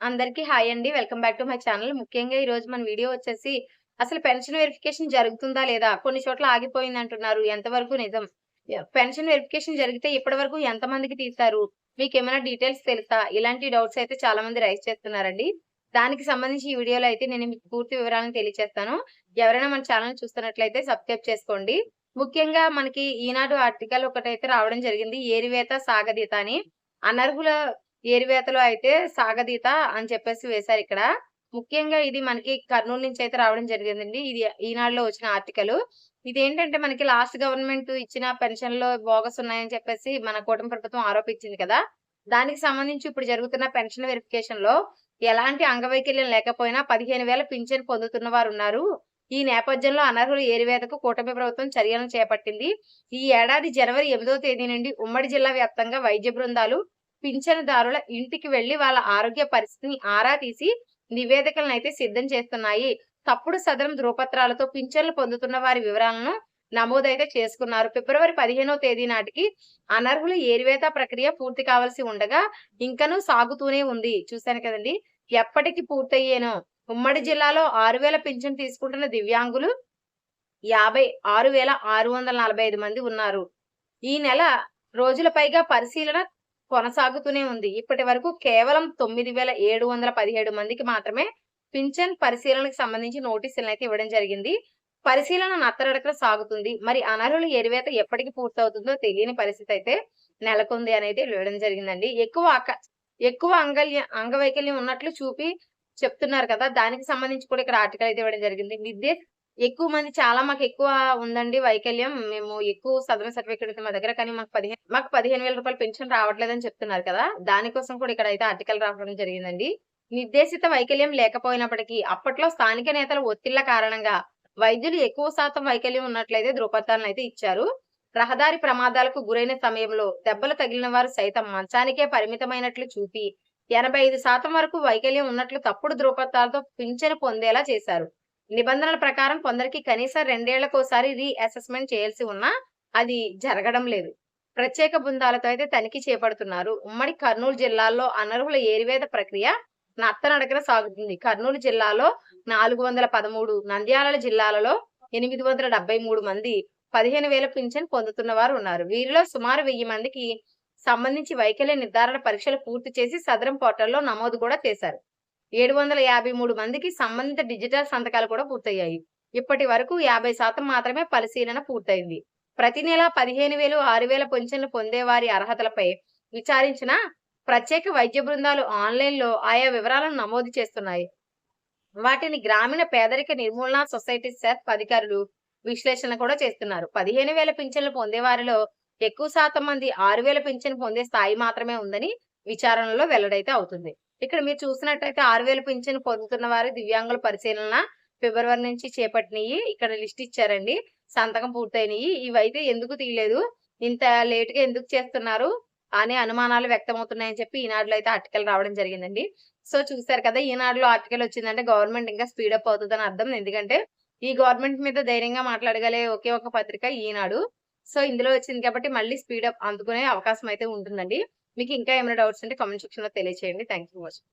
అందరికీ హాయ్ అండి. Welcome back to my channel. ముఖ్యంగా ఈరోజు మన వీడియో వచ్చేసి అసలు పెన్షన్ వెరిఫికేషన్ జరుగుతుందా లేదా? కొన్ని చోట్ల ఆగిపోయిందంటున్నారు. ఎంతవరకు నిజం? పెన్షన్ వెరిఫికేషన్ జరిగితే ఇప్పటివరకు ఎంతమందికి తీశారు? మీకేమైనా డీటెయిల్స్ తెలుసా? ఇలాంటి డౌట్స్ అయితే చాలా మంది రైజ్ చేస్తున్నారండి. దానికి సంబంధించి ఈ వీడియోలో అయితే నేను మీకు పూర్తి వివరాలను తెలియజేస్తాను. ఎవరైనా మన ఛానల్ చూస్తున్నట్లయితే సబ్స్క్రైబ్ చేసుకోండి. ముఖ్యంగా మనకి ఈనాడు ఆర్టికల్ ఒకటైతే రావడం జరిగింది. ఏరివేత సాగదీత అని. అనర్హుల ఏరివేతలో అయితే సాగదీత అని చెప్పేసి వేశారిక్కడ. ముఖ్యంగా ఇది మనకి కర్నూలు నుంచి అయితే రావడం జరిగిందండి. ఇది ఈనాడులో వచ్చిన ఆర్టికల్. ఇదేంటంటే మనకి లాస్ట్ గవర్నమెంట్ ఇచ్చిన పెన్షన్‌లో బోగస్ ఉన్నాయని చెప్పేసి మన కూటమి ప్రభుత్వం ఆరోపించింది కదా! దానికి సంబంధించి ఇప్పుడు జరుగుతున్న పెన్షన్ వెరిఫికేషన్‌లో ఎలాంటి అంగవైకల్యం లేకపోయినా 15,000 పింఛన్ పొందుతున్న వారున్నారు. ఈ నేపథ్యంలో అనర్హుల ఏరివేతకు కూటమి ప్రభుత్వం చర్యలను చేపట్టింది. ఈ ఏడాది జనవరి 8వ తేదీ నుండి ఉమ్మడి జిల్లా వ్యాప్తంగా వైద్య బృందాలు పింఛనుదారుల ఇంటికి వెళ్లి వాళ్ళ ఆరోగ్య పరిస్థితిని ఆరా తీసి నివేదికలనైతే సిద్ధం చేస్తున్నాయి. తప్పుడు సదరం ధృవపత్రాలతో పింఛన్లు పొందుతున్న వారి వివరాలను నమోదైతే చేసుకున్నారు. ఫిబ్రవరి 15వ తేదీ నాటికి అనర్హుల ఏరివేత ప్రక్రియ పూర్తి కావాల్సి ఉండగా ఇంకనూ సాగుతూనే ఉంది. చూశాను కదండి. ఎప్పటికి పూర్తయ్యేనో. ఉమ్మడి జిల్లాలో 6,000 పింఛన్ తీసుకుంటున్న దివ్యాంగులు 56,645 మంది ఉన్నారు. ఈ నెల రోజుల పైగా పరిశీలన కొనసాగుతూనే ఉంది. ఇప్పటి వరకు కేవలం 9,717 మందికి మాత్రమే పింఛన్ పరిశీలనకు సంబంధించి నోటీసులనైతే ఇవ్వడం జరిగింది. పరిశీలన నత్తనడకన సాగుతుంది. మరి అనర్హుల ఏరివేత ఎప్పటికి పూర్తవుతుందో తెలియని పరిస్థితి అయితే నెలకొంది అనేది ఇవ్వడం జరిగిందండి. ఎక్కువ అంగవైకల్యం ఉన్నట్లు చూపి చెప్తున్నారు కదా! దానికి సంబంధించి కూడా ఇక్కడ ఆర్టికల్ అయితే ఇవ్వడం జరిగింది. ఎక్కువ మంది చాలా మాకెక్కువ ఉందండి వైకల్యం. మేము ఎక్కువ సదరన్ సర్టిఫికేట్ ఉంది మా దగ్గర. కానీ మాకు 15,000 పెన్షన్ రావట్లేదని చెప్తున్నారు కదా! దానికోసం కూడా ఇక్కడైతే ఆర్టికల్ రావడం జరిగిందండి. నిర్దేశిత వైకల్యం లేకపోయినప్పటికీ అప్పట్లో స్థానిక నేతల ఒత్తిళ్ల కారణంగా వైద్యులు ఎక్కువ శాతం వైకల్యం ఉన్నట్లయితే ధృవపత్రాలనైతే ఇచ్చారు. రహదారి ప్రమాదాలకు గురైన సమయంలో దెబ్బలు తగిలిన వారు సైతం మంచానికే పరిమితమైనట్లు చూపి 85% వరకు వైకల్యం ఉన్నట్లు తప్పుడు ధృవపత్రాలతో పింఛను పొందేలా చేశారు. నిబంధనల ప్రకారం కొందరికి కనీసం 2 ఏళ్లకోసారి అసెస్మెంట్ చేయాల్సి ఉన్నా అది జరగడం లేదు. ప్రత్యేక బృందాలతో అయితే తనిఖీ చేపడుతున్నారు. ఉమ్మడి కర్నూలు జిల్లాలో అనర్హుల ఏరివేత ప్రక్రియ నత్తనడకన సాగుతుంది. కర్నూలు జిల్లాలో 413, నంద్యాల జిల్లాలలో 873 మంది 15,000 పింఛన్ పొందుతున్న వారు ఉన్నారు. వీరిలో సుమారు 1000 మందికి సంబంధించి వైకల్య నిర్ధారణ పరీక్షలు పూర్తి చేసి సదరం పోర్టల్లో నమోదు కూడా చేశారు. 753 మందికి సంబంధిత డిజిటల్ సంతకాలు కూడా పూర్తయ్యాయి. ఇప్పటి వరకు 50% మాత్రమే పరిశీలన పూర్తయింది. ప్రతి నెల 15,000, 6,000 పింఛన్లు పొందే వారి అర్హతలపై విచారించిన ప్రత్యేక వైద్య బృందాలు ఆన్లైన్‌లో ఆయా వివరాలను నమోదు చేస్తున్నాయి. వాటిని గ్రామీణ పేదరిక నిర్మూలన సొసైటీ సెర్ప్ అధికారులు విశ్లేషణ కూడా చేస్తున్నారు. 15,000 పింఛన్లు పొందే వారిలో ఎక్కువ శాతం మంది 6,000 పింఛన్ పొందే స్థాయి మాత్రమే ఉందని విచారణలో వెల్లడైతే అవుతుంది. ఇక్కడ మీరు చూసినట్టయితే 6,000 పింఛన్ పొందుతున్న వారి దివ్యాంగుల పరిశీలన ఫిబ్రవరి నుంచి చేపట్టినయి. ఇక్కడ లిస్ట్ ఇచ్చారండి. సంతకం పూర్తయినయి. ఇవైతే ఎందుకు తీయలేదు? ఇంత లేట్‌గా ఎందుకు చేస్తున్నారు? అనే అనుమానాలు వ్యక్తమవుతున్నాయని చెప్పి ఈనాడులో అయితే ఆర్టికల్ రావడం జరిగిందండి. సో చూసారు కదా! ఈనాడులో ఆర్టికల్ వచ్చిందంటే గవర్నమెంట్ ఇంకా స్పీడప్ అవుతదని అర్థం. ఎందుకంటే ఈ గవర్నమెంట్ మీద ధైర్యంగా మాట్లాడగలే ఒకే ఒక పత్రిక ఈనాడు. సో ఇందులో వచ్చింది కాబట్టి మళ్ళీ స్పీడప్ అందుకునే అవకాశం అయితే ఉంటుందండి. మీకు ఇంకా ఏమైనా డౌట్స్ ఉంటే కామెంట్ సెక్షన్‌లో తెలియజేయండి. Thank you for watching.